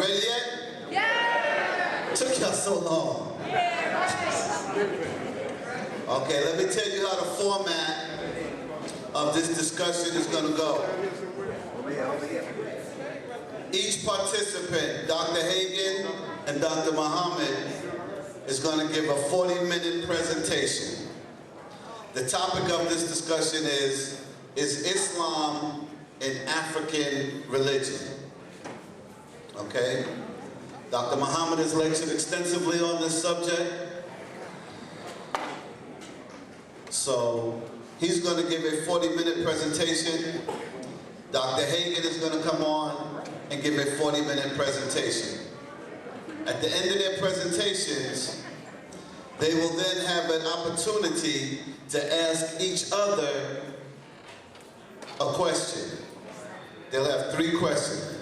ready yet? Yeah! Took y'all so long. Yeah! Okay, let me tell you how the format of this discussion is going to go. Each participant, Dr. Hagin and Dr. Muhammad, is going to give a 40-minute presentation. The topic of this discussion is Islam an African religion? Okay? Dr. Muhammad has lectured extensively on this subject. So he's going to give a 40-minute presentation. Dr. Hagin is going to come on and give a 40-minute presentation. At the end of their presentations, they will then have an opportunity to ask each other a question. They'll have 3 questions.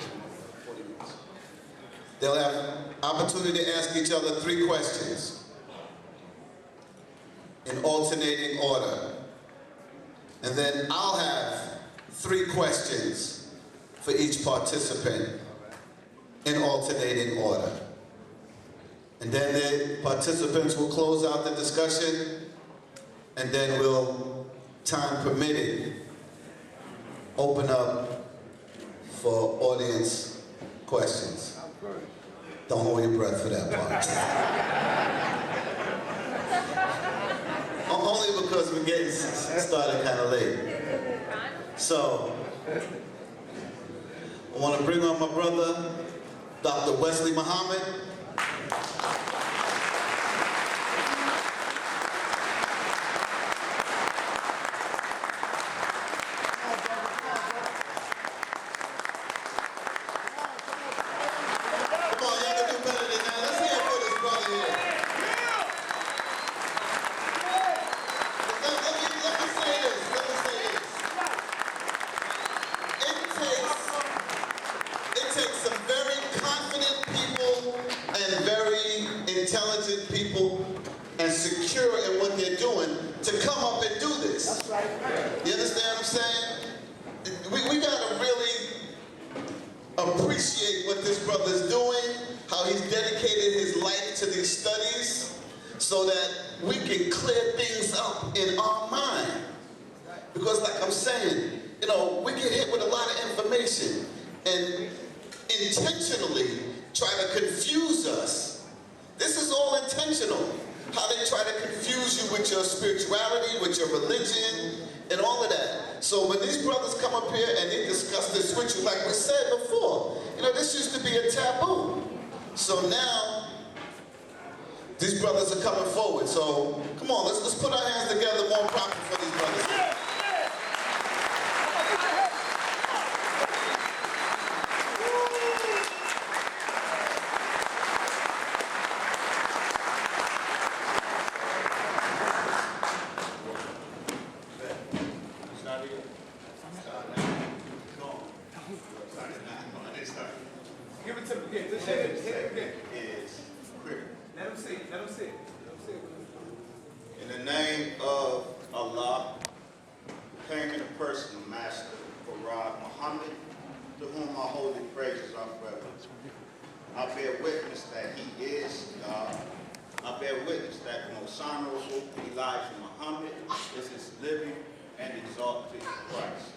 They'll have opportunity to ask each other 3 questions in alternating order. And then I'll have 3 questions for each participant in alternating order. And then the participants will close out the discussion, and then we'll, time permitting, open up for audience questions. Don't hold your breath for that part. Only because we're getting started kind of late. So, I want to bring on my brother, Dr. Wesley Muhammad. Intelligent people and secure in what they're doing to come up and do this. That's right. You understand what I'm saying? We gotta really appreciate what this brother's doing, how he's dedicated his life to these studies so that we can clear things up in our mind. Because like I'm saying, you know, we get hit with a lot of information and intentionally try to confuse us. This is all intentional. How they try to confuse you with your spirituality, with your religion, and all of that. So when these brothers come up here and they discuss this with you, like we said before, you know, this used to be a taboo. So now, these brothers are coming forward. So come on, let's put our hands together, more proper for these brothers. Give it to me. Yeah, just hit it again. Is critical. Let him see it. Let him see it. Let him see it. In the name of Allah, claiming the personal master, Farad Muhammad, to whom my holy praises are forever. I bear witness that he is God. I bear witness that the most honorable Elijah Muhammad is his living and exalted Christ.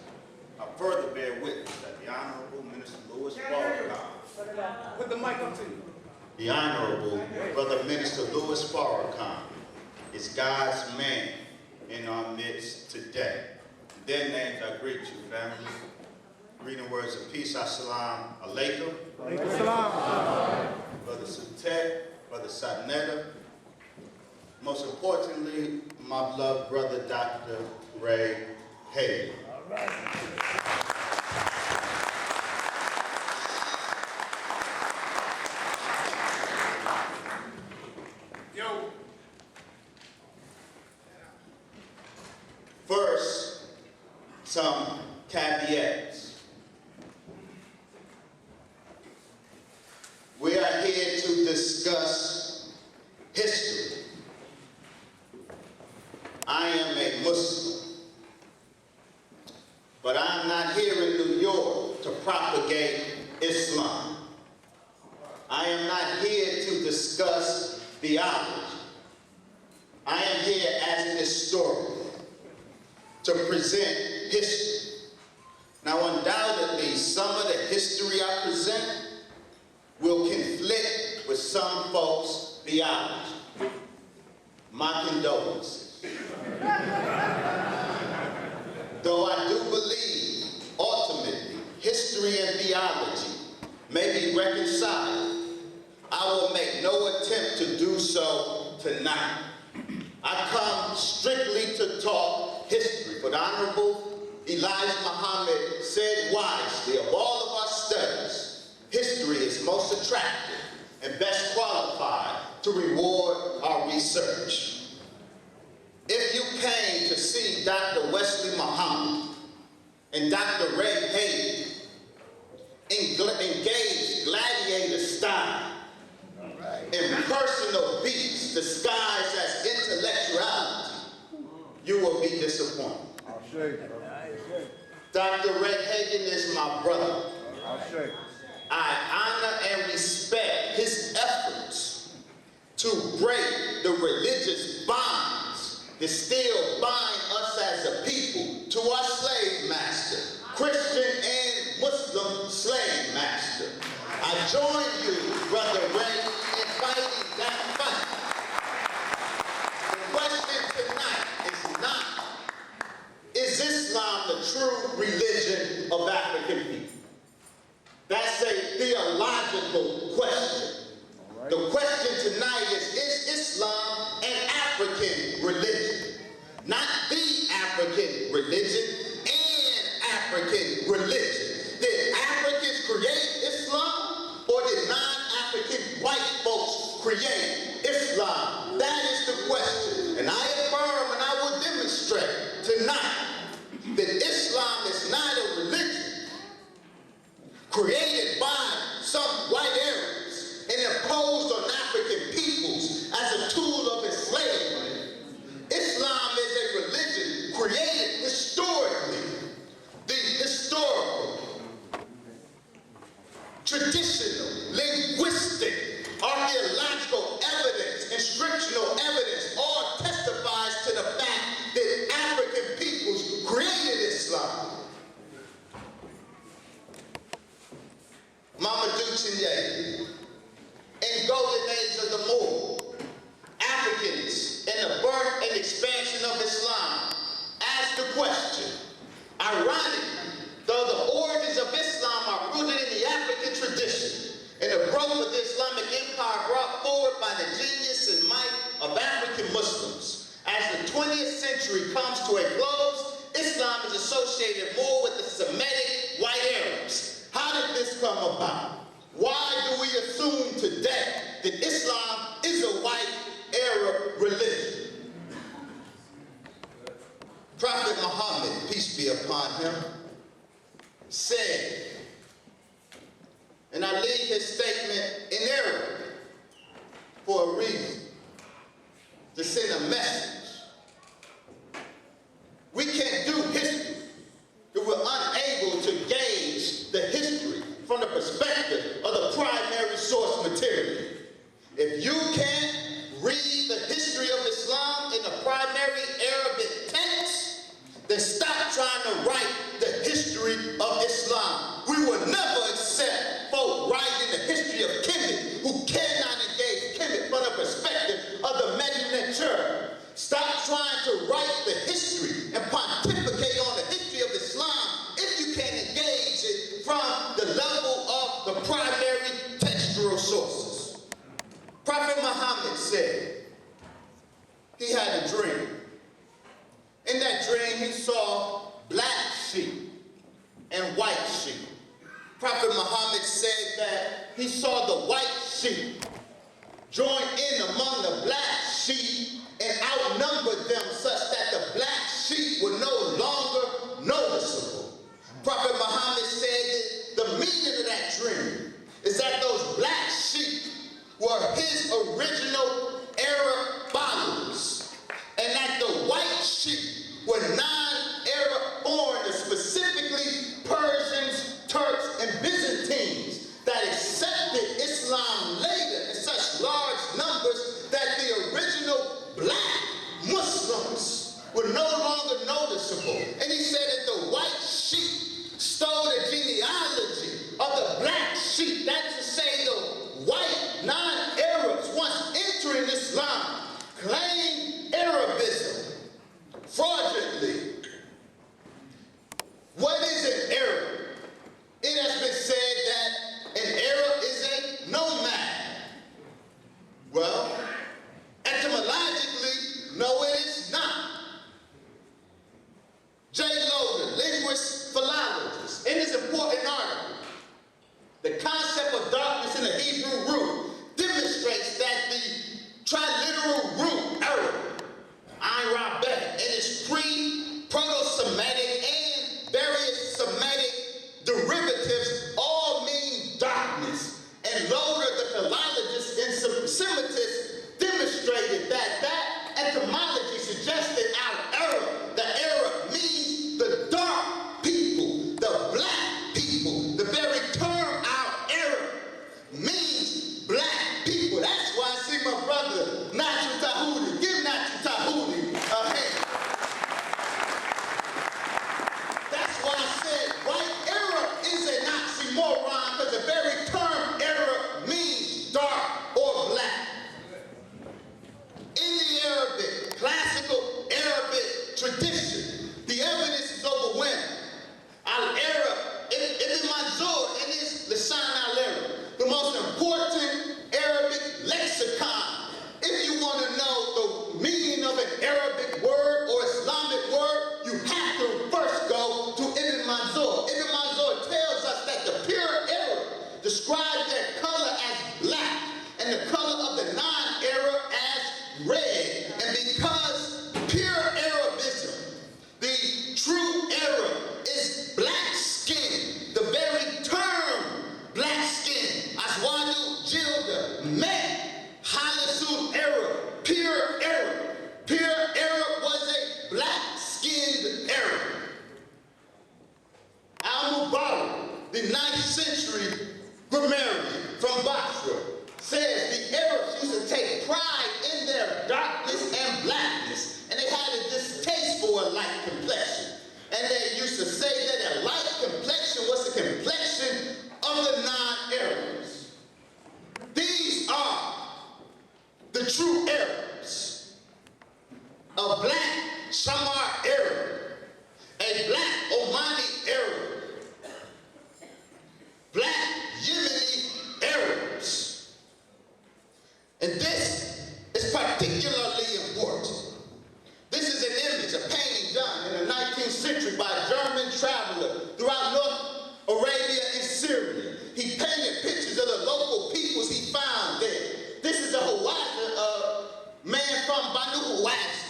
I further bear witness that the Honorable Minister Louis Farrakhan, Put the mic up to you. the Honorable Brother Minister Louis Farrakhan is God's man in our midst today. In their names I greet you, family. Reading words of peace, assalamu alaikum. Brother Sutet, Brother Satnetta. Most importantly, my beloved brother, Dr. Ray Hagin. First, some caveats. We are here to discuss history. I am a Muslim, but I'm not here in New York to propagate Islam. I am not here to discuss theology. I am here as an historian to present history. Now, undoubtedly, some of the history I present will conflict with some folks' theology. My condolences. Though I do believe, ultimately, history and theology may be reconciled, I will make no attempt to do so tonight. I come strictly to talk history. But Honorable Elijah Muhammad said wisely, of all of our studies, history is most attractive and best qualified to reward our research. If you came to see Dr. Wesley Muhammad and Dr. Ray Hayden engage gladiator style in personal beats disguised as intellectuality, you will be disappointed. Dr. Ray Hagin is my brother. I honor and respect his efforts to break the religious bonds that still bind us as a people to our slave master, Christian and Muslim slave master. I join you, Brother Ray, in fighting that fight. The question tonight is not, is Islam the true religion of African people? That's a theological question. The question tonight is Islam an African religion? Not the African religion, an African religion. Did Africans create Islam, or did non-African white folks create Islam? That is the question. And I affirm and I will demonstrate tonight that Islam is not a religion created by some white Arabs and imposed on African peoples as a tool of enslavement. Islam is a religion created historically. The historical, traditional, linguistic, archaeological evidence, inscriptional evidence all testifies to the fact that African peoples created Islam. Mamadou Chinyere, in Golden Age of the Moor, Africans in the birth and expansion of Islam asked the question, ironically, though the origins of Islam are rooted in the African tradition and the growth of the Islamic empire brought forward by the genius and might of African Muslims, as the 20th century comes to a close, Islam is associated more with the Semitic white Arabs. How did this come about? Why do we assume today that Islam is a white Arab religion? Prophet Muhammad, peace be upon him, said, and I leave his statement in Arabic for a reason, to send a message. We can't do history if we're unable to gauge the history from the perspective of the primary source material. If you can't read the history of Islam in the primary Arabic text, then stop trying to write the history of Islam. We will never accept folk writing the history of Kemet who cannot engage Kemet from the perspective of the Medinet Church. Stop trying to write the history and pontificate on the history of Islam if you can't engage it from the level of the primary textual sources. Prophet Muhammad said he had a dream. In that dream, he saw black sheep and white sheep. Prophet Muhammad said that he saw the white sheep join in among the black sheep and outnumber them such that the black sheep were no longer noticeable. Prophet Muhammad said that the meaning of that dream is that those black sheep were his original Arab followers, and that the white sheep were non-Arab foreigners, specifically Persians, Turks, and Byzantines that accepted Islam of the black sheep, that is to say the white non-Arabs, once entering Islam, claimed Arabism fraudulently. What is an Arab? It has been said that an Arab is a nomad. Well, etymologically, no, it is not. J. Logan, linguist, philologist, in his important article, The Concept of Darkness in the Hebrew Root, demonstrates that the triliteral root, Arab, Ayn Rabeh, in its pre-Proto-Semitic and various Semitic derivatives all mean darkness. And Loder, the philologist in Semitism, demonstrated that etymology suggested our Arab, the Arab means the dark people, the black people. The very term our Arab means black people. That's why I see my brother, Nacho Tahuti. Give Nacho Tahuti a hand. That's why I said white Arab is an oxymoron, because the very term Arab means dark or black. In the Arabic, classical Arabic tradition, the evidence is overwhelming. Al-Arab, Ibn Manzur in his Lisan al-Arab, the most important Arabic lexicon. If you want to know the meaning of an Arabic word or Islamic word, you have to first go to Ibn Manzur. Ibn Manzur tells us that the pure Arab describes their color as black and the color of the non-Arab as red. And because pure Arabism, the true Arab, is black skin, the very term black skin, Aswadu Jilda, Met, Halasul Arab, pure Arab. Pure Arab was a black-skinned Arab. Al-Mubarak, the 9th century grammarian from Basra, says the Arabs used to take pride in their darkness and blackness, and they had a distaste for a light complexion. And they used to say that a light complexion was the complexion of the non-Arabs. These are the true Arabs. A black Shamar Arab, a black Omani Arab, black Yemeni Arabs. And this is particularly important. This is an image, a painting done in the 19th century by a German traveler throughout North Arabia and Syria. He painted pictures of the local peoples he found there. This is a Hawazin, a man from Banu Hawazin,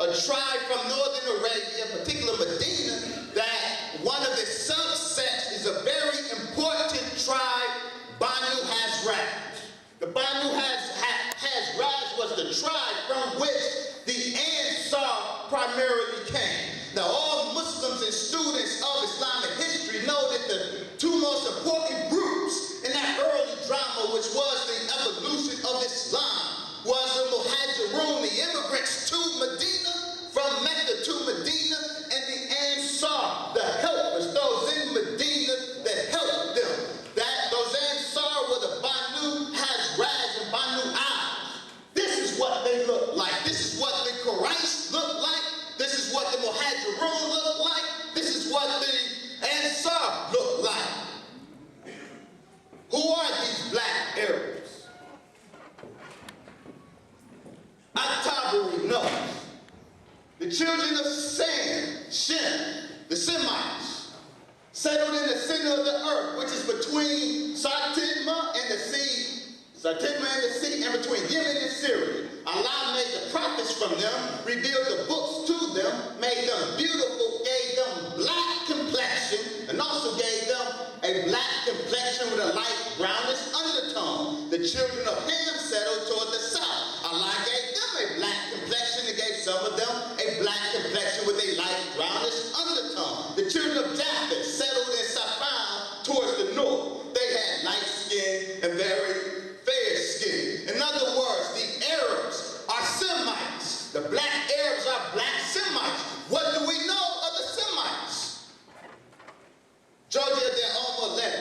a tribe from northern Arabia, particularly Medina, that one of its subsets is a very important tribe, Banu Hazrat. The Banu Hazrat was the tribe from which the Ansar primarily came. Now, all Muslims and students of Islamic history know that the two most important groups in that early drama, which was the evolution of Islam, was the Muhajirun, the immigrants to Medina, from Mecca to Medina, and the Ansar, the helpers, those in Medina that helped them. Those Ansar were the Banu Hazrat and Banu Al. This is what they look like. This is what the Quraysh look like. This is what the Muhajirun look like. This is what the Ansar look like. Who are these black Arabs? At-Tabari knows. The children of Shem, the Semites, settled in the center of the earth, which is between Sartidma and the sea, and between Yemen and Syria. Allah made the prophets from them, revealed the books to them, made them beautiful, gave them black complexion, and also gave them a black complexion with a light brownish undertone. The children of Ham settled toward the south. Allah gave them a black complexion and gave some of them a black complexion with a light brownish undertone. The children of Japheth settled in Safan towards the north. They had light skin and very fair skin. In other words, the Arabs are Semites. The black Arabs are black Semites. What do we know of the Semites? Georgia de Omolet,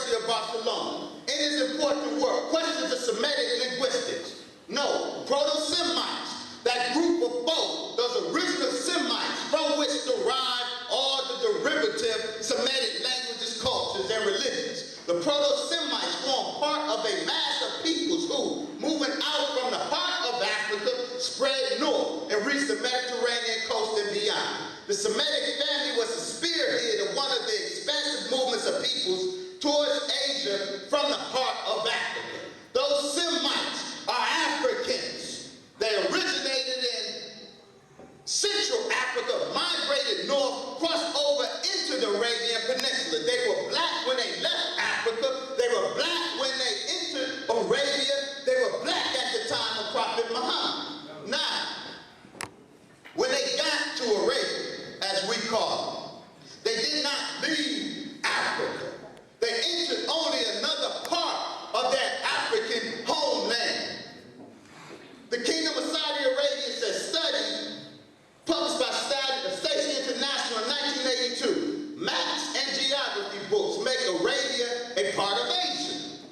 University of Barcelona. In his important work, Questions of Semitic Linguistics, no, Proto-Semites, that group of folk, those original Semites from which derive all the derivative Semitic languages, cultures, and religions. The Proto-Semites form part of a mass of peoples who, moving out from the heart of Africa, spread north and reached the Mediterranean coast and beyond. The Semitic family was the spearhead of one of the expansive movements of peoples towards Asia from the heart of Africa. Those Semites are Africans. They originated in Central Africa, migrated north, crossed over into the Arabian Peninsula. They were black when they left Africa. They were black when they entered Arabia. They were black at the time of Prophet Muhammad. Now, when they got to Arabia, as we call it, they did not leave Africa. They entered only another part of that African homeland. The Kingdom of Saudi Arabia says study published by Station International in 1982, maps and geography books make Arabia a part of Asia.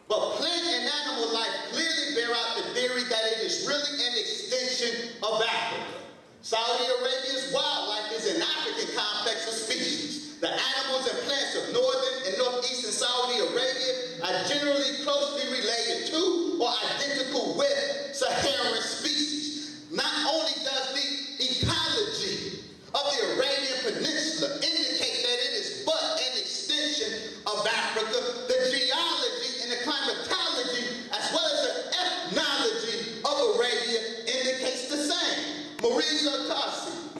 But plant and animal life clearly bear out the theory that it is really an extension of Africa. Saudi Arabia's wildlife is an African complex of species. The animals and plants of northern and northeastern Saudi Arabia are generally closely related to or identical with Saharan species. Not only does the ecology of the Arabian Peninsula indicate that it is but an extension of Africa, the geology and the climatology, as well as the ethnology of Arabia indicates the same. Maurice Akasi,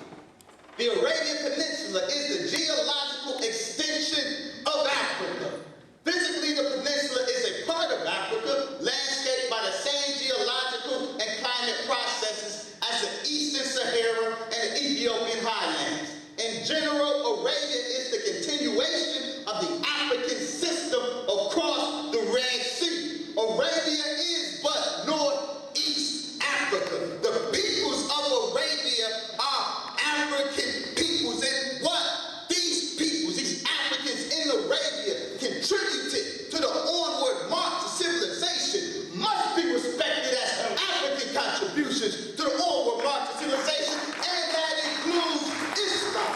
the Arabian Peninsula is the geological extension of Africa. Physically, the peninsula is a part of Africa, landscaped by the same geological and climate processes as the Eastern Sahara and the Ethiopian highlands. In general, Arabia is the continuation of the African system across the Red Sea. Arabia is but northeast Africa. The peoples of Arabia are African peoples, and what these peoples, these Africans in Arabia, contributed to the onward march to civilization must be respected as African contributions to the onward march to civilization, and that includes Islam.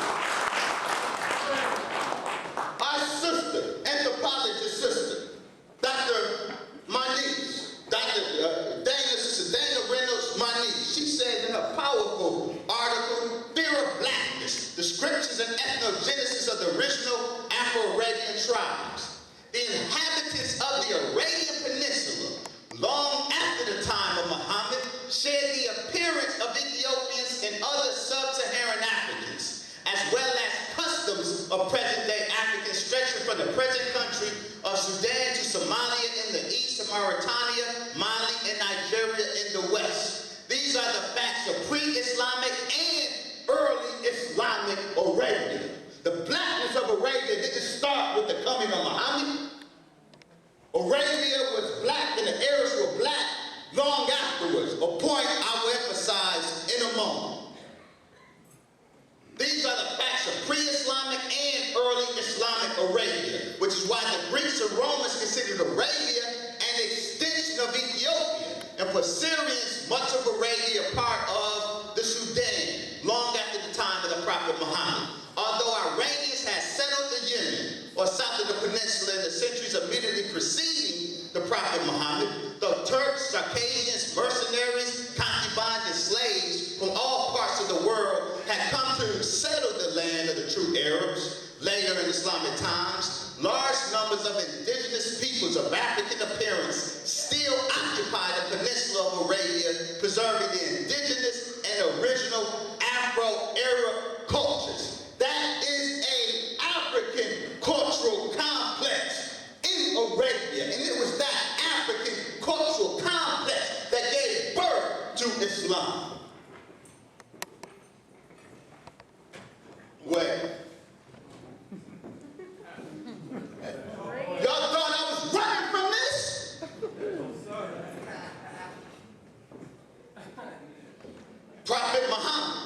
Our sister, anthropologist sister, Dr. Manish, Dana Reynolds Manish, she said in a powerful article, Fear of Blackness, the scriptures and ethnogenesis of the original Afro-Arabian tribes. The inhabitants of the Arabian Peninsula, long after the time of Muhammad, shared the appearance of Ethiopians and other sub-Saharan Africans, as well as customs of present-day Africans stretching from the present country of Sudan to Somalia in the east, and Mauritania, Mali, and Nigeria in the west. These are the facts of pre-Islamic and early Islamic Arabia. The blackness of Arabia didn't start with the coming of Muhammad. Arabia was black and the Arabs were black long afterwards, a point I will emphasize in a moment. These are the facts of pre-Islamic and early Islamic Arabia, which is why the Greeks and Romans considered Arabia an extension of Ethiopia, and for Syrians, much of Arabia part of the Sudan, long after the time of the Prophet Muhammad. Although Iranians had settled the Yemen, or south of the peninsula in the centuries immediately preceding the Prophet Muhammad, the Turks, Circassians, mercenaries, concubines, and slaves from all parts of the world had come to settle the land of the true Arabs. Later in Islamic times, large numbers of indigenous peoples of African appearance still occupy the peninsula of Arabia, preserving the indigenous and original Afro-Arab cultures. That is an African cultural complex in Arabia, and it was that African cultural complex that gave birth to Islam. Well, y'all thought I was running from this? Prophet Muhammad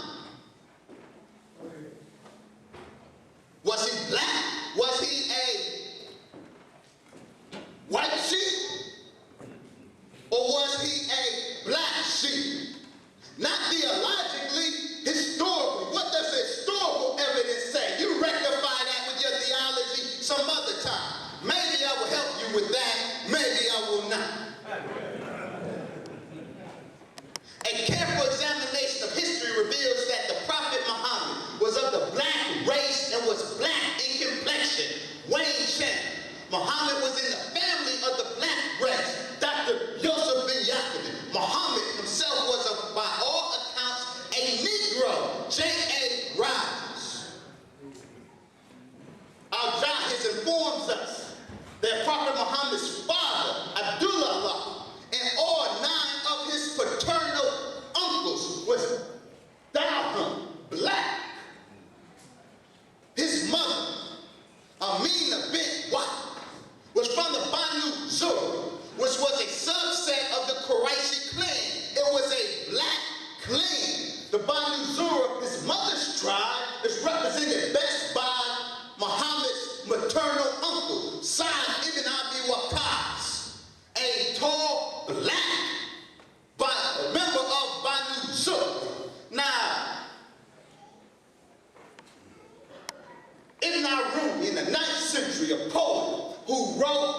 tribe is represented best by Muhammad's maternal uncle, Sa'd ibn Abi Waqqas, a tall black member of Banu Zuhr. Now, Ibn Arumi in the 9th century, a poet who wrote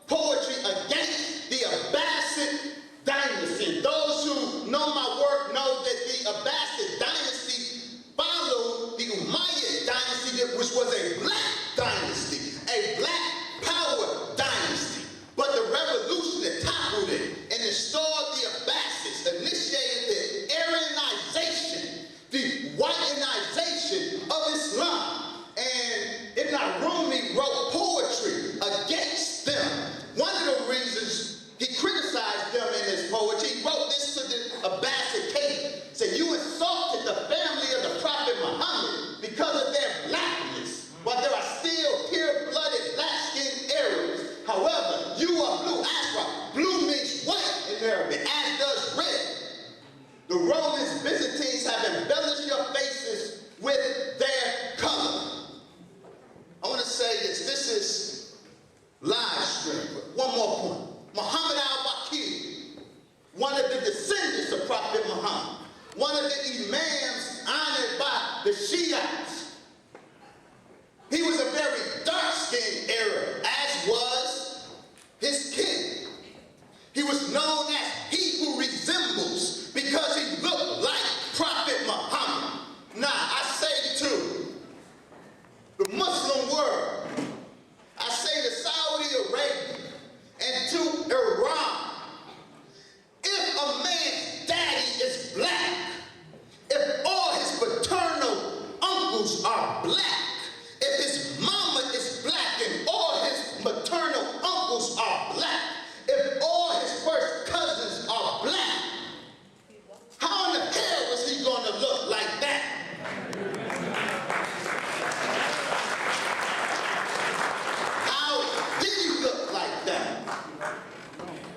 poetry against the Abbasid dynasty. And those who know my work know that the Abbasid dynasty followed the Umayyad dynasty, which was a black dynasty, a black power dynasty. But the revolution that toppled it and installed the Abbasids initiated the Aryanization, the whitenization of Islam. And Ibn Arumi wrote poetry against them. One of the reasons he criticized them in his poetry, he wrote this to the Abbasid Caliph. Said, you insulted the family of the Prophet Muhammad because of their blackness, while there are still pure-blooded, black-skinned Arabs. However, you are blue. Asra, blue means white in Arabic, as does red. The Romans, Byzantines have embellished your faces with their color. I want to say this. This is live stream. One more point. Muhammad al-Baqir, one of the descendants of Prophet Muhammad, one of the imams honored by the Shiites. He was a very dark-skinned Arab, as was his king. He was known as he who resembles because he looked like Prophet Muhammad. Now, I say to the Muslim world, I say to Saudi Arabia and to Iran, if a man's daddy is black, if all his paternal uncles are black, if his mama is black and all his maternal uncles are black, if all his first cousins are black, how in the hell is he going to look like that? How did he look like that?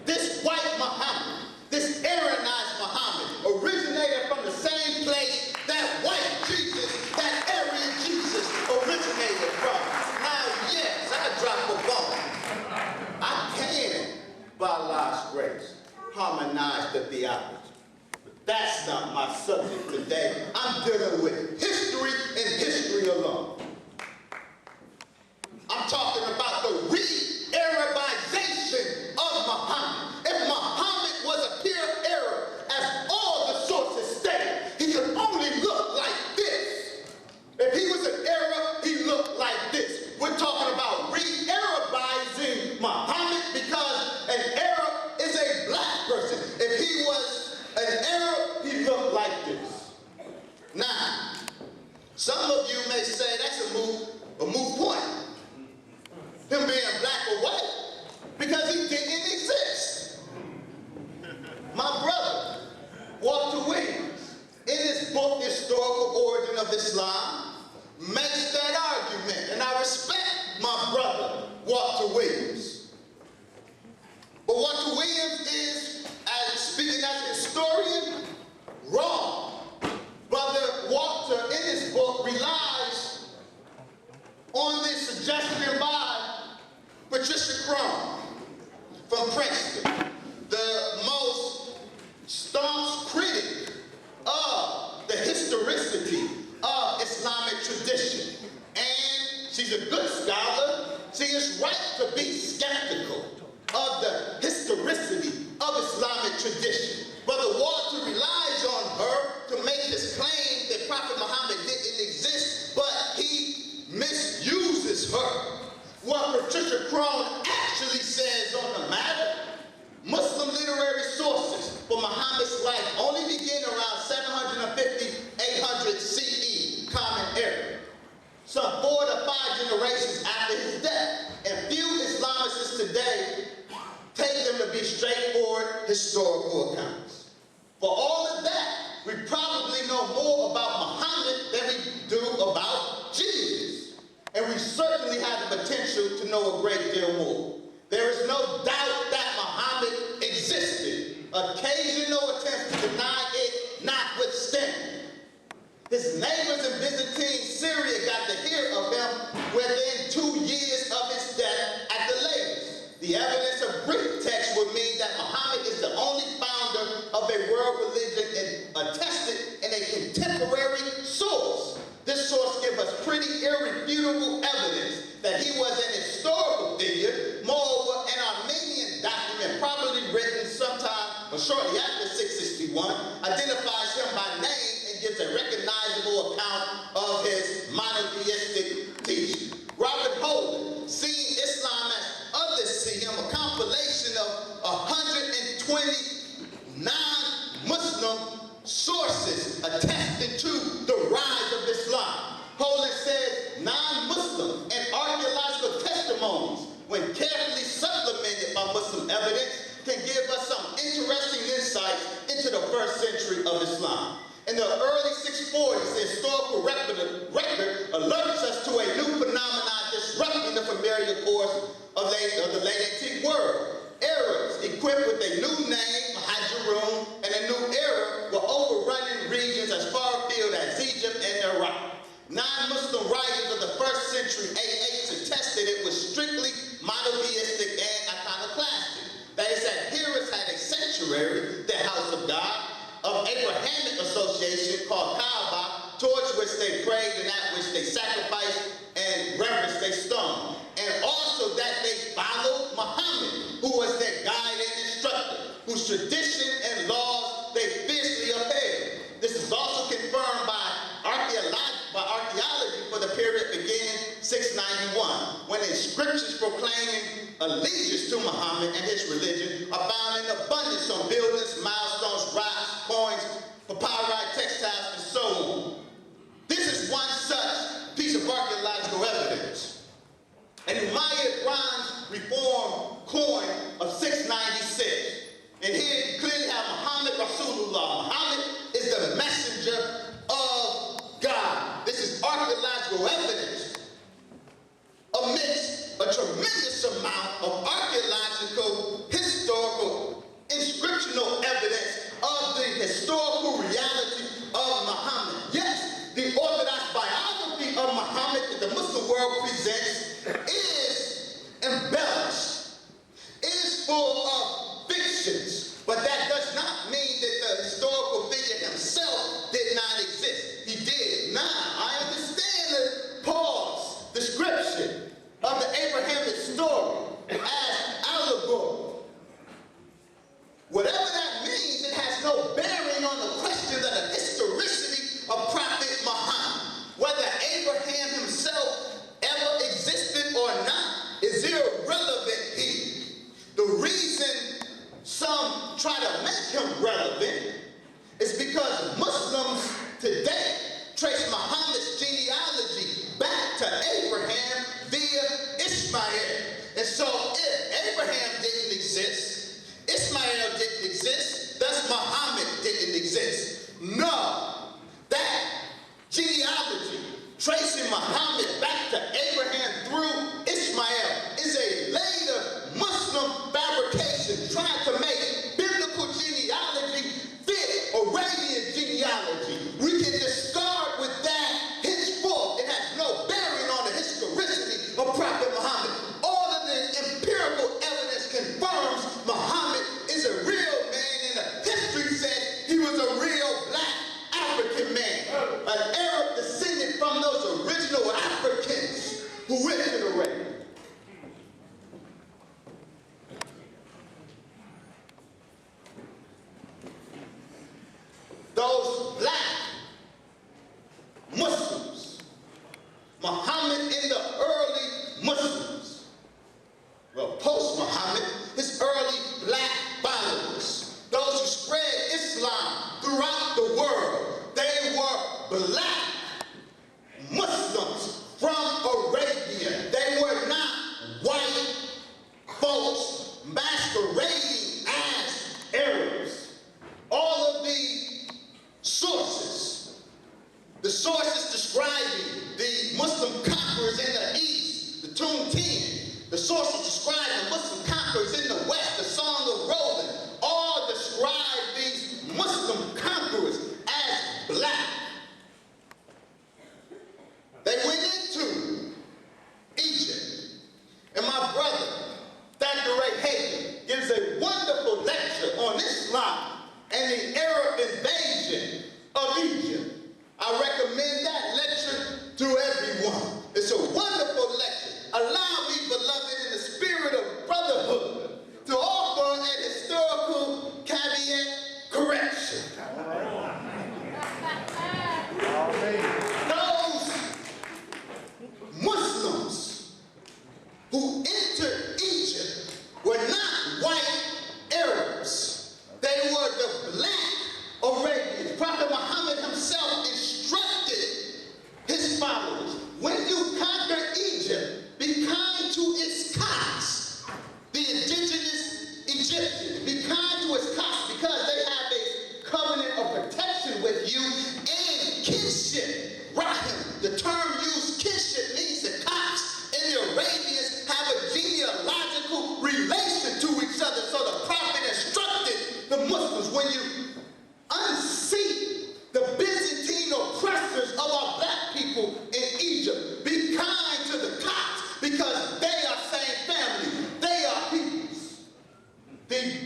This white Muhammad, this Aryanized Muhammad, originated from the same place that white Jesus, that Aryan Jesus originated from. Now, yes, I drop a bomb. I can, by Allah's grace, harmonize the theology. But that's not my subject today. I'm dealing with history and history alone. I'm talking about the re-Arabization of Muhammad. If Muhammad was a pure Arab, as all the sources state, he could only look like this. If he was an Arab, he looked like this. We're talking about re-Arabizing Muhammad because an Arab is a black person. If he was an Arab, he looked like this. Now, some of you may say that's a moot point. Him being black or white, because he didn't exist. My brother, Walter Williams, in his book, Historical Origin of Islam, makes that argument, and I respect my brother, Walter Williams. But Walter Williams is, as speaking as a historian, wrong. Brother Walter, in his book, relies on this suggestion by Patricia Crone from Princeton, the most staunch critic of the historicity of Islamic tradition. And she's a good scholar. She is right to be skeptical of the historicity of Islamic tradition. Brother Walter relies on her to make this claim that Prophet Muhammad didn't exist, but he misuses her. What Patricia Crone actually says on the matter, Muslim literary sources for Muhammad's life only begin around 750, 800 CE, Common Era, some 4 to 5 generations after his death. And few Islamicists today take them to be straightforward historical accounts. For all of that, we probably know more about Muhammad than we do about Jesus. And we certainly have the potential to know a great deal more. There is no doubt that Muhammad existed. Occasional attempts to deny it notwithstanding. His neighbors and irrefutable evidence that he was an historical figure. Moreover, an Armenian document, probably written sometime or shortly after 661, identifies him by name and gives a recognizable account of his monotheistic teaching. Robert Holden, seeing Islam as others see him, a compilation of 120 non-Muslim sources attesting to the rise of Islam. Holden says non-Muslim and archaeological testimonies, when carefully supplemented by Muslim evidence, can give us some interesting insights into the first century of Islam. In the early 640s, the historical record alerts us to a new phenomenon disrupting the familiar course of the late antique world. Arabs, equipped with a new name, Hajarun, and a new era, were overrunning regions as far afield as Egypt and Iraq. Non-Muslim writers of the first century AH attested it was strictly monotheistic and iconoclastic. That is, adherents had a sanctuary, the house of God, of Abrahamic association called Kaaba, towards which they prayed and at which they sacrificed and reverenced they stoned. And also that they followed Muhammad, who was their guide and instructor, whose tradition and laws they fiercely upheld. This is also confirmed by archaeology for the period beginning 691, when inscriptions proclaiming allegiance to Muhammad and his religion are found in abundance on buildings, milestones, rocks, coins, papyri, textiles, and so on. This is one such piece of archaeological evidence. An Umayyad bronze reform coin of 696. And here you clearly have Muhammad Rasulullah. Muhammad is the messenger of God. This is archaeological evidence amidst a tremendous amount of archaeological, historical, inscriptional evidence of the historical reality of Muhammad. Yes, the orthodox biography of Muhammad that the Muslim world presents is embellished. It is full of fictions, but that does not mean that the historical figure himself did not exist. He did. Now, I understand Paul's description of the Abrahamic story as allegory. Whatever that means, it has no bearing on the question of the historicity of Prophet Muhammad. Whether Abraham himself ever existed or not is irrelevant here. The reason some try to make him relevant is because Muslims today trace Muhammad's genealogy back to Abraham via Ishmael. And so if Abraham didn't exist, Ishmael didn't exist, thus Muhammad didn't exist. No, that genealogy tracing Muhammad back to Abraham through Ishmael is a later Muslim fabrication trying to make biblical genealogy fit Arabian genealogy. We can discard with that henceforth. It has no bearing on the historicity of Prophet Muhammad. All of the empirical evidence confirms Muhammad is a real man, and the history says he was a real black African man, an Arab descended from those original Africans who went to the race. Those black Muslims, Muhammad in the early Muslims, well, post-Muhammad, his early black followers, those who spread Islam throughout the world, they were black Muslims from Arabia. They were not white folks masquerading as Arabs. All of the sources describing the Muslim conquerors in the east, the Tomb 10, the sources describing the Muslim conquerors in the west, the Song of Roland, all describe these Muslim conquerors as black. They went into Egypt, and my brother, Dr. Hagins, gives a wonderful lecture on Islam and the Arab invasion of Egypt. I recommend that lecture to everyone. It's a wonderful lecture. Allow me, beloved, in the spirit of brotherhood, to offer an historical caveat correction. Those Muslims who entered Egypt were not white Arabs. They were the black Arabians. Prophet Muhammad himself instructed his followers, when you conquer Egypt, be kind to its Copts, the indigenous Egyptians. Be kind to its Copts because they have a covenant of protection with you and kinship. Rahim, the term used, kinship, means the Copts and the Arabians have a genealogical relation to each other. So the prophet instructed the Muslims, when you unseat the Byzantine oppressors of our black people in Egypt, be kind to the Copts because they are same family. They are peoples. The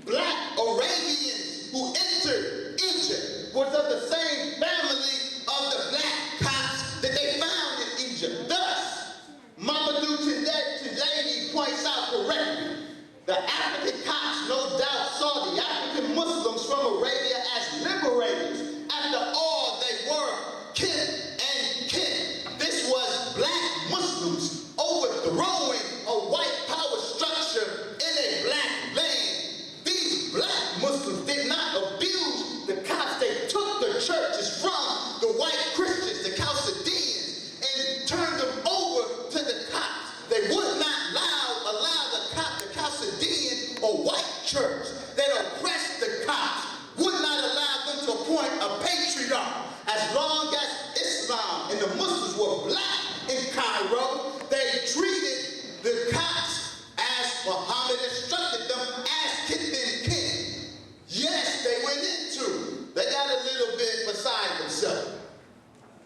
black Arabians who entered Egypt was of the same family of the black Copts that they found in Egypt. Thus, Mamadou Tijani points out correctly, the African Copts no doubt saw the African Muslims from Arabia as liberators. After all, they were kin and kin. This was black Muslims overthrowing a white power structure in a black land. These black Muslims did not abuse the Copts. They took the churches from the white Christians, the Chaldeans, and turned them over to the Copts. They would not allow the Chaldean or white church that oppressed the Copts, would not allow them to appoint a patriarch. As long as Islam and the Muslims were black in Cairo, they treated the Copts as Muhammad instructed them, as kin and kin. Yes, they went into, they got a little bit beside themselves.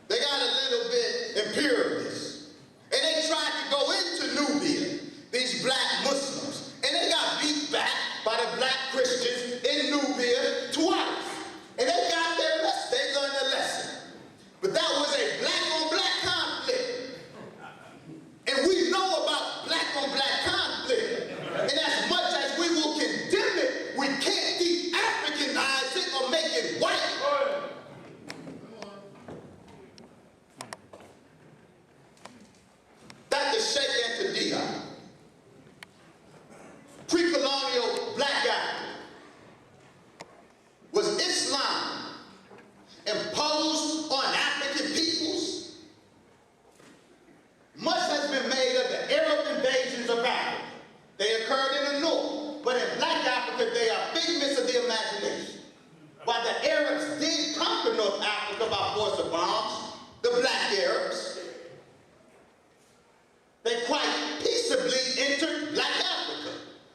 They got a little bit imperialist. And they tried to go into Nubia, these black Muslims, and they got beat back by the black Christians in Nubia twice. And they got their lesson. They learned their lesson. But that was a black-on-black conflict. And we know about black-on-black conflict. And as much as we will condemn it, we can't de-Africanize it or make it white. Dr. Sheikh Anta Diop, pre-colonial black Africa. Was Islam imposed on African peoples? Much has been made of the Arab invasions of Africa. They occurred in the north, but in black Africa they are figments of the imagination. While the Arabs did conquer North Africa by force of arms, the black Arabs, they quite peaceably entered black Africa.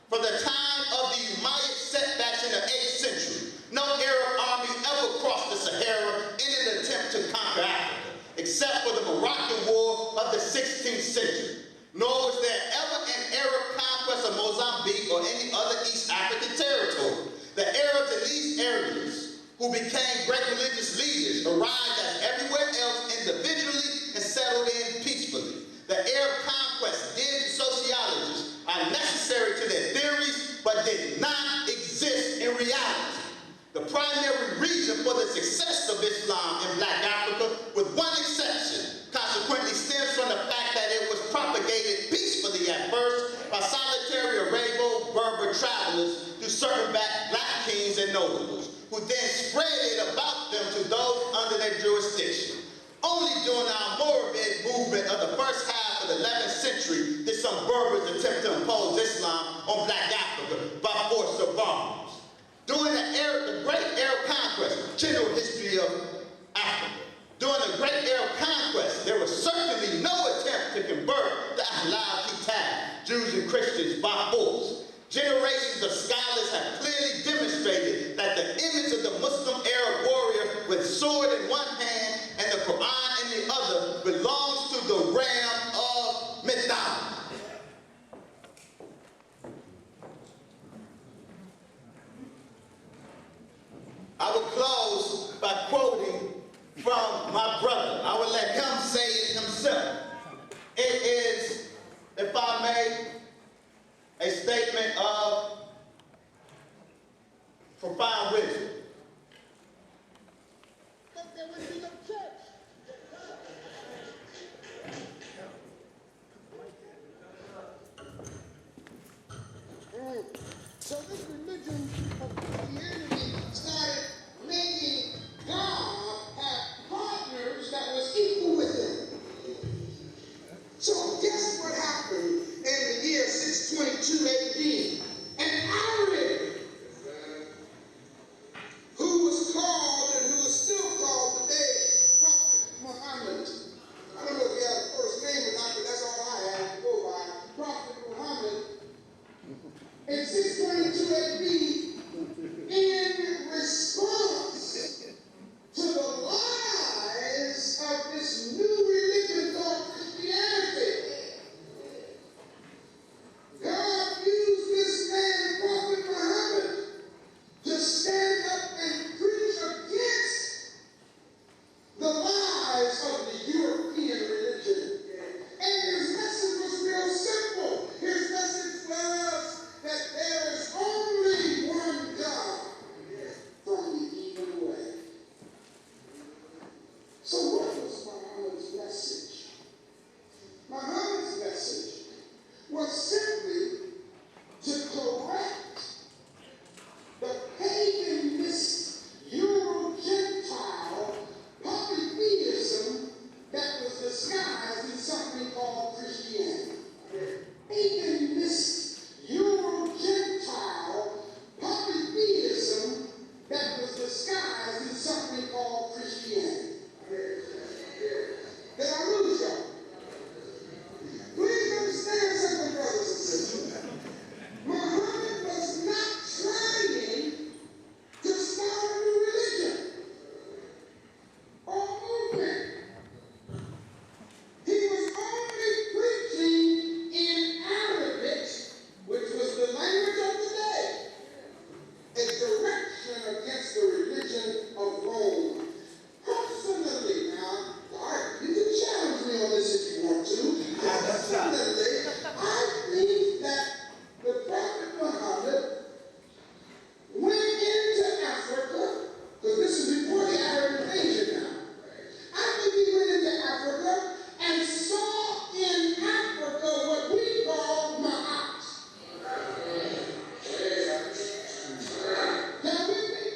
From the time of the Umayyad setbacks in the 8th century, no Arab army ever crossed the Sahara in an attempt to conquer Africa, except for the Moroccan War of the 16th century. Nor was there ever an Arab conquest of Mozambique or any other East African territory. The Arabs in these areas, who became great religious leaders, arrived as everywhere else individually and settled in peacefully. The Arab conquest, dear to sociologists, are necessary to their theories, but did not exist in reality. The primary reason for the success of Islam in black Africa, with one exception, consequently stems from the fact that it was propagated peacefully at first by solitary Arabo-Berber travelers through certain black kings and nobles, who then spread it about them to those under their jurisdiction. Only during the Almoravid movement of the first half of the 11th century did some Berbers attempt to impose Islam on black Africa by force of arms. During the Great Arab Conquest, general history of Africa, during the Great Arab Conquest, there was certainly no attempt to convert the Ahlul Kitab, Jews and Christians, by force. Generations of scholars have clearly demonstrated that the image of the Muslim Arab warrior with sword in one hand and the Quran in the other belongs to the realm of mythology. I will close by quoting from my brother. I will let him say it himself. It is, if I may, a statement of profound wisdom. But there would be no church. So this religion of Christianity started making God have partners that was equal with him. So guess what happened in the year 622 AD? An Arab who was called and who is still called today Prophet Muhammad. I don't know if he had a first name or not, but that's all I have to go by. Prophet Muhammad. In 622 AD, in response to the lies of this new religion called Christianity, God used this man, Prophet Muhammad, to stand up and preach against the lies of the European religion. And his message was real simple. His message was that there is only one God from the evil way. So what was Muhammad's message? Muhammad's message was simply to correct the paganist Euro-Gentile polytheism that was disguised in something called Christianity. Paganist Euro-Gentile polytheism that was disguised in something called Christianity. Did I lose y'all? Please understand something, brothers and sisters. Muhammad was not trying to start a new religion or movement. He was only preaching in Arabic, which was the language of the day, a direction against the religion of Rome. Personally, now, you can challenge me on this if you want to. Personally, I think that the Prophet Muhammad went into Africa, because this is before the Arab invasion now. I think he went into Africa and saw in Africa what we call Ma'at. Now with me?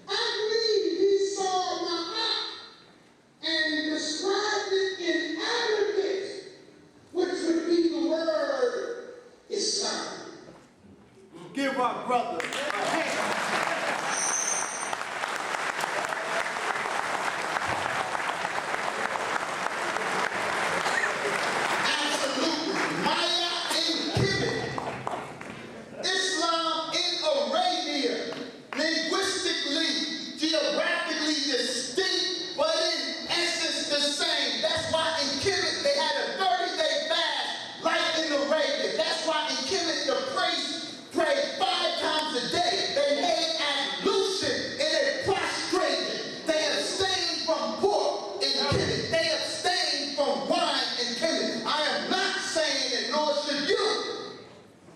I believe he saw Ma'at and described it in Arabic, which would be the word Islam. Give our brother a hand. Absolutely. Maya in Kemet. Islam in Arabia. Linguistically, geographically distinct, but in essence the same. That's why in Kemet they had a 30-day fast, like in Arabia. That's why in Kemet the priests prayed 5 times a day. They made ablution and they prostrated. They abstained from pork in Kemet. They abstained from wine in Kemet. I am not saying, and nor should you,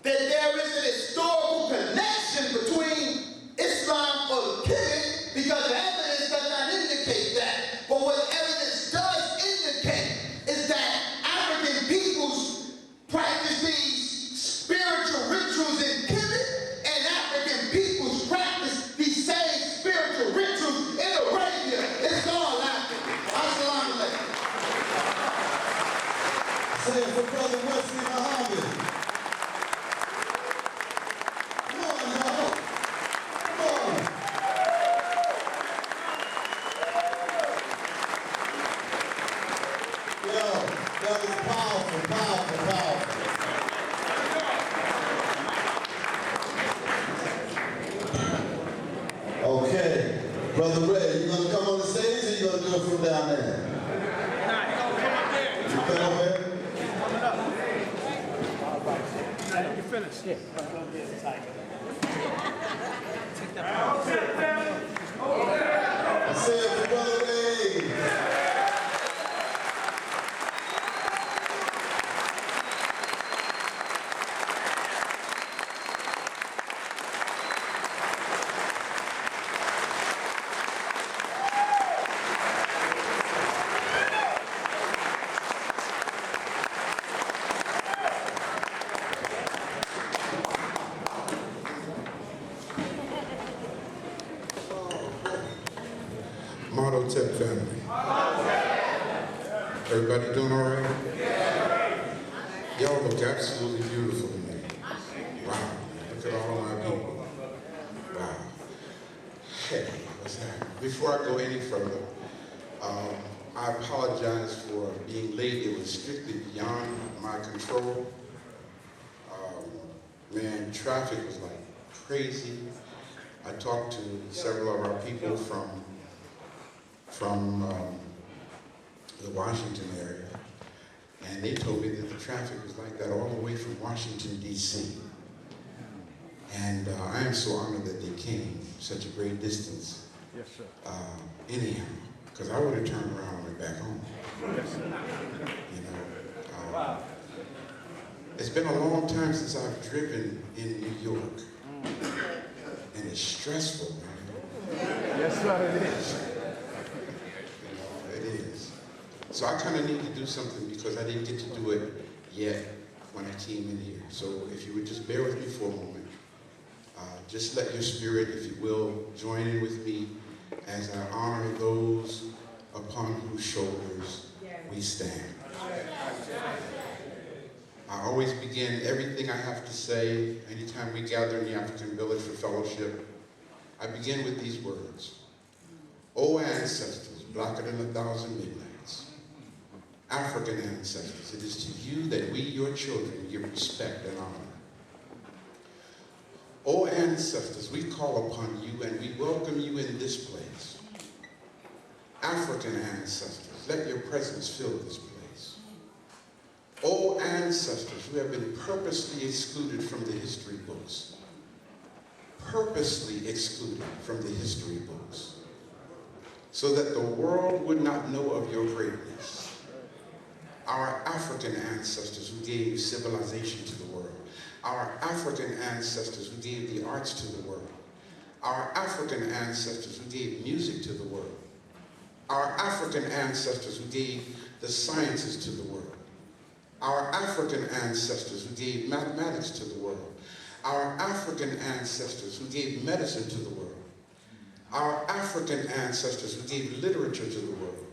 that there is an historical connection between Islam or Kemet, because the evidence does not indicate that. But what evidence does indicate is that African peoples practice these spiritual rituals in Kemet, and African peoples practice these same spiritual rituals in Arabia. It's all African. Assalamu alaikum. Say it for Brother Wesley Muhammad. Come on, y'all. Come on. Yo, that was powerful, powerful, powerful. Okay. Brother Ray, you gonna come on the stage or you gonna do it from down there? Nah, he gonna come up there. You come up here? Coming up. Nah, you finished. Yeah. Take that. I say it for Brother Ray. family. Everybody doing all right? Y'all look absolutely beautiful to me. Wow. Look at all of my people. Wow. Hey, what's happening? Before I go any further, I apologize for being late. It was strictly beyond my control. Man, traffic was like crazy. I talked to several of our people from the Washington area, and they told me that the traffic was like that all the way from Washington, D.C. And I am so honored that they came such a great distance. Yes, sir. Anyhow, because I would have turned around and went back home. Yes, sir. You know, Wow. it's been a long time since I've driven in New York, and it's stressful, man. Yes, sir, it is. You know, it is. So I kind of need to do something because I didn't get to do it yet when I came in here. So if you would just bear with me for a moment, just let your spirit, if you will, join in with me as I honor those upon whose shoulders we stand. I always begin everything I have to say anytime we gather in the African Village for fellowship. I begin with these words. O ancestors, blacker than 1,000 midnights, African ancestors, it is to you that we, your children, give respect and honor. O ancestors, we call upon you and we welcome you in this place. African ancestors, let your presence fill this place. O ancestors who have been purposely excluded from the history books, purposely excluded from the history books, so that the world would not know of your greatness. Our African ancestors who gave civilization to the world. Our African ancestors who gave the arts to the world. Our African ancestors who gave music to the world. Our African ancestors who gave the sciences to the world. Our African ancestors who gave mathematics to the world. Our African ancestors who gave medicine to the world. Our African ancestors who gave literature to the world.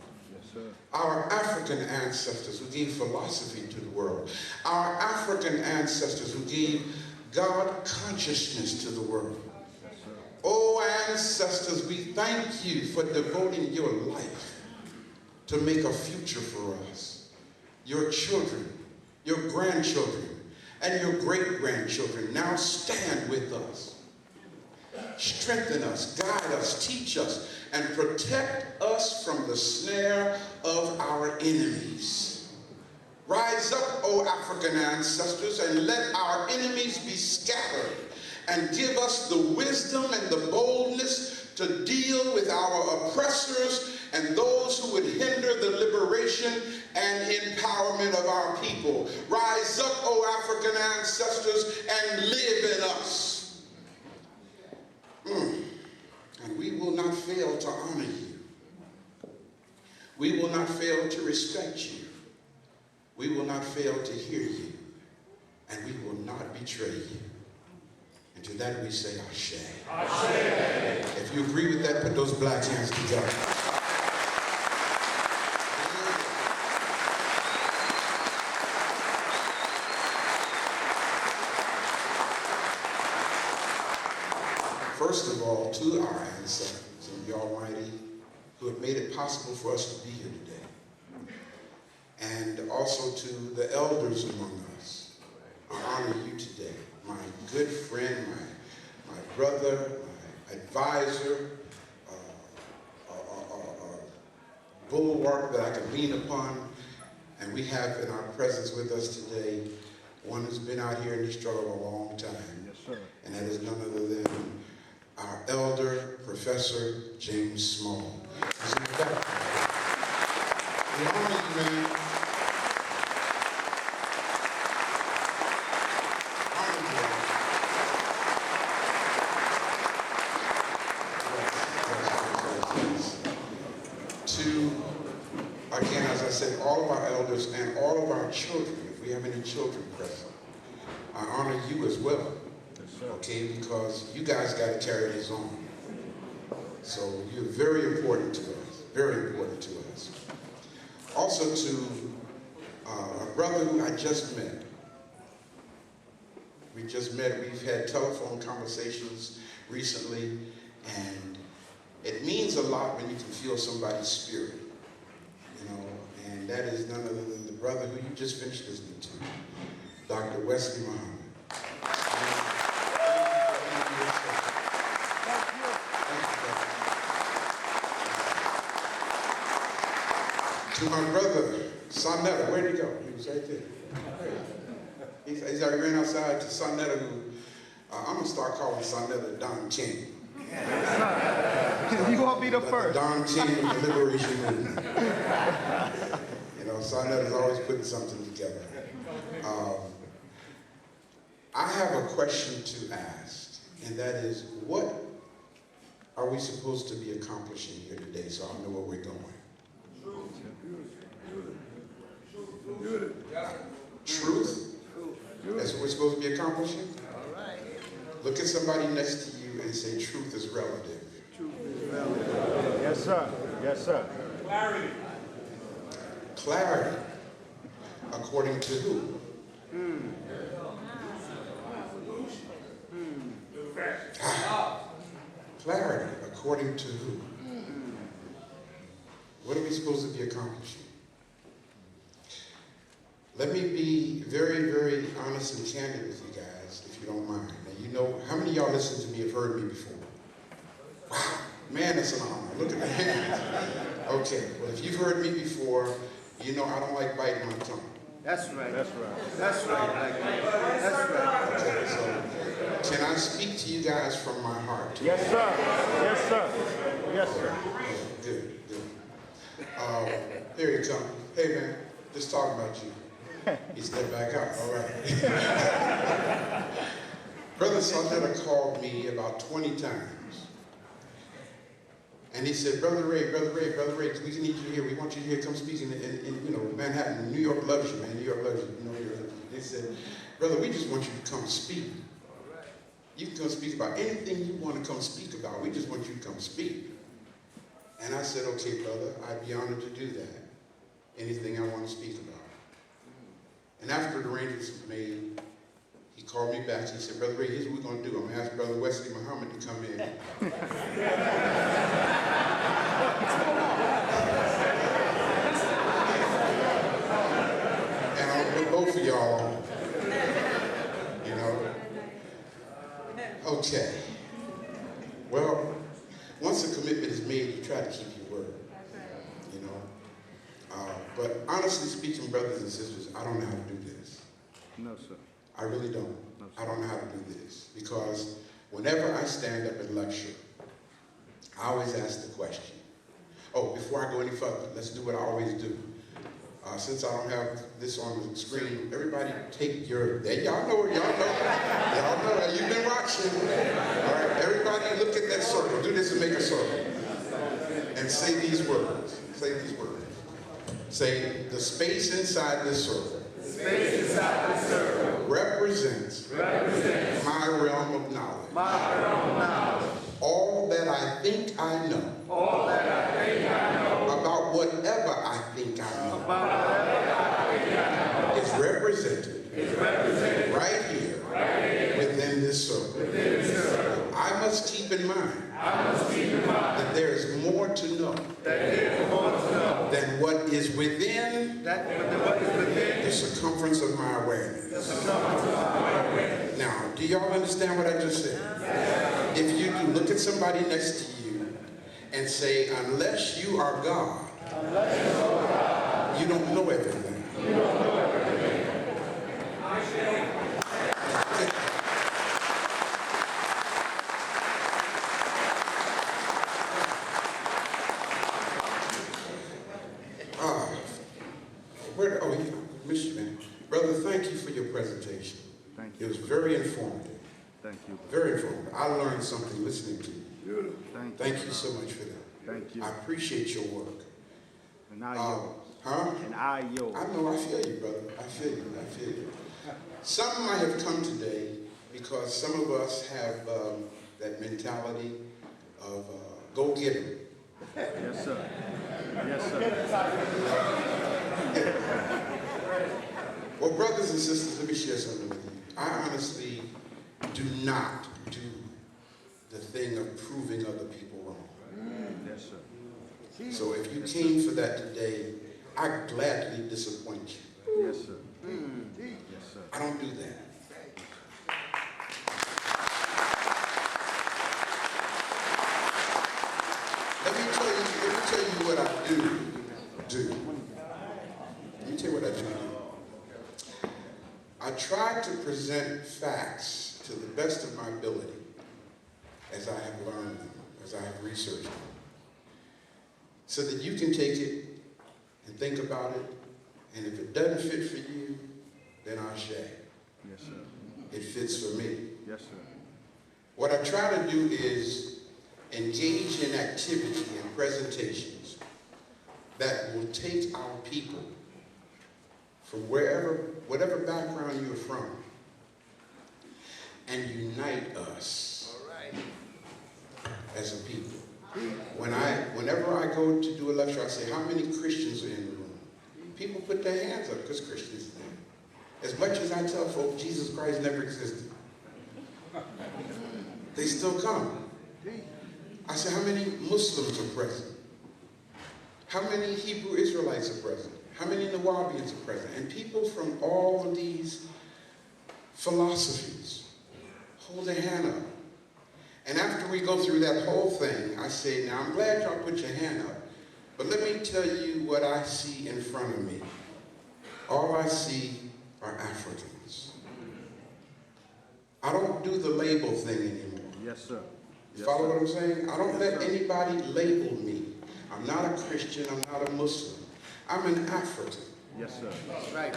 Our African ancestors who gave philosophy to the world. Our African ancestors who gave God consciousness to the world. Oh, ancestors, we thank you for devoting your life to make a future for us. Your children, your grandchildren, and your great-grandchildren now stand with us. Strengthen us, guide us, teach us, and protect us from the snare of our enemies. Rise up, O African ancestors, and let our enemies be scattered, and give us the wisdom and the boldness to deal with our oppressors and those who would hinder the liberation and empowerment of our people. Rise up, O African ancestors, and live in us. And we will not fail to honor you. We will not fail to respect you. We will not fail to hear you. And we will not betray you. And to that we say, Ashe. Ashe. If you agree with that, put those black hands together. First of all, to our ancestors and the Almighty who have made it possible for us to be here today. And also to the elders among us. I honor you today. My good friend, my brother, my advisor, bulwark that I can lean upon. And we have in our presence with us today one who's been out here in this struggle a long time. Yes, sir. And that is none other than our elder, Professor James Small. He's in the back. We honor you, man. To, again, as I said, all of our elders and all of our children, if we have any children present, I honor you as well. Okay, because you guys got to carry this on. So you're very important to us. very important to us. Also to a brother who I just met. We just met, we've had telephone conversations recently, and it means a lot when you can feel somebody's spirit, you know, and that is none other than the brother who you just finished listening to, Dr. Wesley Muhammad. To my brother, Sonetta, where'd he go? He was right there. He's already ran outside to Sonetta, who I'm gonna start calling Sonetta Don King. You gonna be the first. Don King of the Liberation Movement. You know, Sonetta's always putting something together. I have a question to ask, and that is, what are we supposed to be accomplishing here today, so I know where we're going? Truth? That's what we're supposed to be accomplishing? Look at somebody next to you and say, truth is relative. Yes, sir. Yes, sir. Clarity. Clarity. According to who? Clarity. According to who? What are we supposed to be accomplishing? Let me be very, very honest and candid with you guys, if you don't mind. Now, you know, how many of y'all listen to me have heard me before? Wow, man, that's an honor. Look at the hands. Okay, well, if you've heard me before, you know I don't like biting my tongue. That's right. That's right. That's right. That's right. Okay, so can I speak to you guys from my heart? Yes, sir. Yes, sir. Yes, sir. Good, good. Here he comes. Hey, man, just talking about you. He stepped back out. All right. Brother Sonetta called me about 20 times. And he said, Brother Ray, we need you here. We want you here. Come speak in you know, Manhattan. New York loves you, man. New York loves you. You know, they said, brother, we just want you to come speak. You can come speak about anything you want to come speak about. We just want you to come speak. And I said, okay, brother, I'd be honored to do that. Anything I want to speak about. And after the arrangements were made, he called me back. He said, Brother Ray, here's what we're going to do. I'm going to ask Brother Wesley Muhammad to come in. And I'll put both of y'all on. You know? Okay. Well, once a commitment is made, you try to keep your word. You know? But honestly speaking, brothers and sisters, I don't know how to do this. No, sir. I really don't. No, I don't know how to do this. Because whenever I stand up and lecture, I always ask the question. Oh, before I go any further, let's do what I always do. Since I don't have this on the screen, everybody take your, there, y'all know, you've been watching. All right, everybody look at that circle. Do this and make a circle. And say these words. Say these words. Say, the space inside this circle. The space inside this circle Represents my realm of knowledge. my realm of knowledge. All that I think I know. All that I think I know About whatever I think I know. about whatever I think I know Is represented is represented right here within this circle. within this circle. I must keep in mind I must keep in mind that there is more to know that there is more to know than what is within that what is within the circumference of my awareness. the circumference of my awareness. Now, do y'all understand what I just said? If you do, look at somebody next to you and say, unless you are God, you don't know everything. Missed you, man. Brother, thank you for your presentation. Thank you. It was very informative. Thank you. Very informative. I learned something listening to you. Thank Thank you so much for that. Thank you. I appreciate your work. And I yours. Huh? And I yours. I know, I feel you, brother. I feel you, I feel you. Some might have come today because some of us have that mentality of go get 'em. Yes, sir. Yes, sir. Well, brothers and sisters, let me share something with you. I honestly do not do the thing of proving other people wrong. Yes, sir. So if you came for that today, I gladly disappoint you. Yes, sir. Yes, sir. I don't do that. Let me tell you what I do. Let me tell you what I do. I try to present facts to the best of my ability as I have learned them, as I have researched them, so that you can take it and think about it, and if it doesn't fit for you, then I'll share. Yes, sir. It fits for me. Yes, sir. What I try to do is engage in activity and presentations that will take our people from whatever background you're from, and unite us as a people. Whenever I go to do a lecture, I say, how many Christians are in the room? People put their hands up because Christians are there. As much as I tell folk Jesus Christ never existed, they still come. I say, how many Muslims are present? How many Hebrew Israelites are present? How many Nawabians are present? And people from all of these philosophies hold their hand up. And after we go through that whole thing, I say, now I'm glad y'all put your hand up, but let me tell you what I see in front of me. All I see are Africans. I don't do the label thing anymore. Yes, sir. You follow what I'm saying? I don't let anybody label me. I'm not a Christian, I'm not a Muslim. I'm an African. Yes, sir. That's right.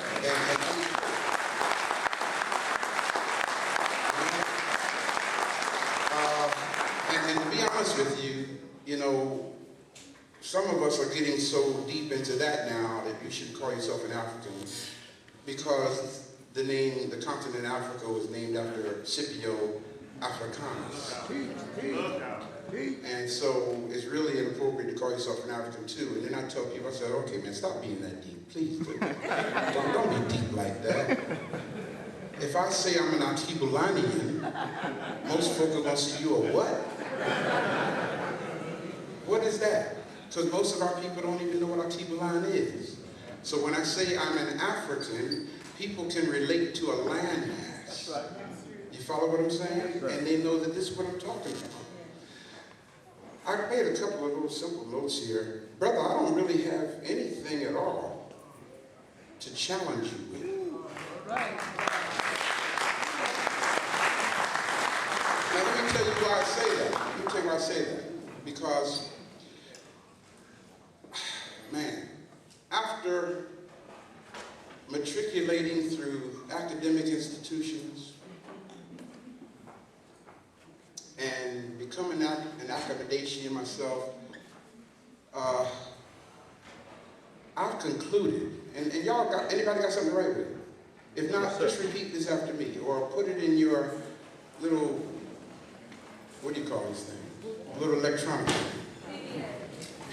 And to be honest with you, you know, some of us are getting so deep into that now that you should call yourself an African, because the continent Africa was named after Scipio Africanus. And so it's really inappropriate to call yourself an African too. And then I tell people, I said, okay man, stop being that deep, please. Don't be deep like that. If I say I'm an Atibulanian, most folk are gonna say, you a what? What is that? Because most of our people don't even know what Atibulan is. So when I say I'm an African, people can relate to a landmass. You follow what I'm saying? And they know that this is what I'm talking about. I made a couple of little simple notes here. Brother, I don't really have anything at all to challenge you with. Now let me tell you why I say that. Because, man, after matriculating through academic institutions and becoming an academician myself, I've concluded, and y'all anybody got something to write with? If not, just repeat this after me, or put it in your little, what do you call this thing? Little electronic thing.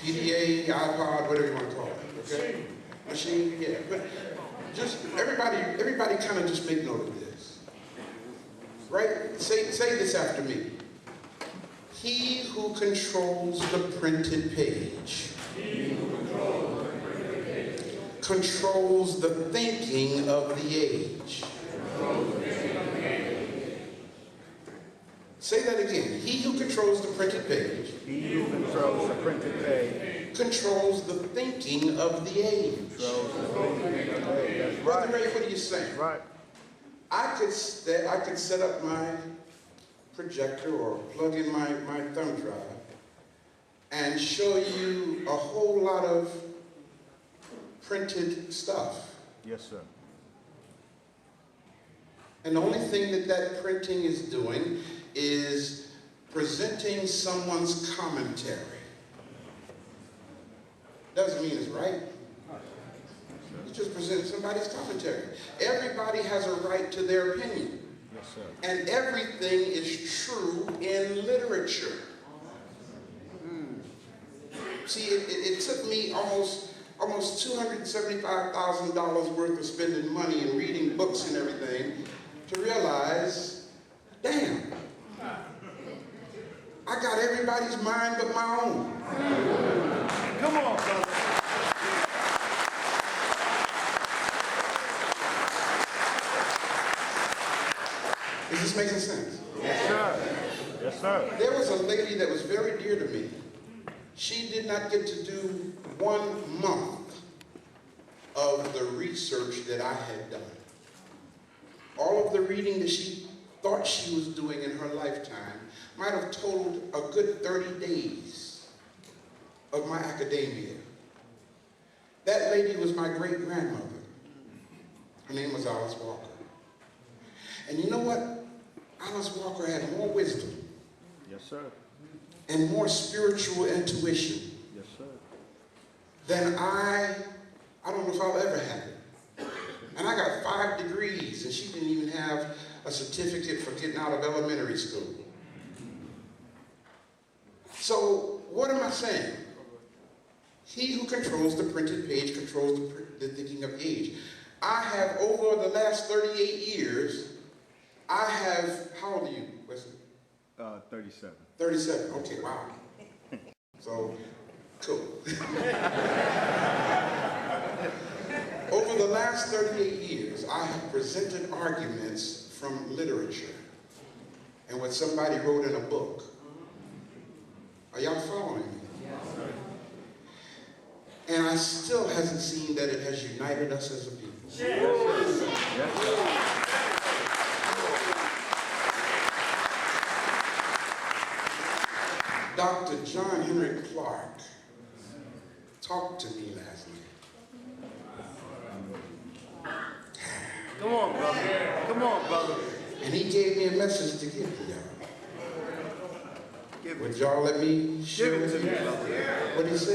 PDA, iPod, whatever you want to call it, okay? Machine, yeah. But just, everybody kind of just make note of this. Right? Say this after me. He who controls the printed page controls the thinking of the age. Say that again. He who controls the printed page. He who controls the printed page controls the thinking of the age. controls the thinking of the age. That's Brother right. Ray, what are you saying? Right. I could set up my projector or plug in my thumb drive and show you a whole lot of printed stuff. Yes, sir. And the only thing that printing is doing is presenting someone's commentary. Doesn't mean it's right. It's just presenting somebody's commentary. Everybody has a right to their opinion. Yes, sir. And everything is true in literature. See, it took me almost $275,000 worth of spending money and reading books and everything to realize, damn, I got everybody's mind but my own. Come on, brother. Is this making sense? Yes, sir. Yes, sir. There was a lady that was very dear to me. She did not get to do 1 month of the research that I had done. All of the reading that she thought she was doing in her lifetime might have totaled a good 30 days of my academia. That lady was my great-grandmother. Her name was Alice Walker. And you know what? Alice Walker had more wisdom Yes, sir. and more spiritual intuition Yes, sir. than I don't know if I'll ever have it. And I got 5 degrees, and she didn't even have a certificate for getting out of elementary school. So what am I saying? He who controls the printed page controls the thinking of age. I have, over the last 38 years, I have, how old are you, Wesley? 37. 37, okay, wow. So, cool. Over the last 38 years, I have presented arguments from literature and what somebody wrote in a book. Are y'all following me? And I still hasn't seen that it has united us as a people. Yes, sir. Yes, sir. Dr. John Henry Clark talked to me last night. Come on, brother. Come on, brother. And he gave me a message to give to y'all. Would y'all let me share Give it with to you me, brother. what he said?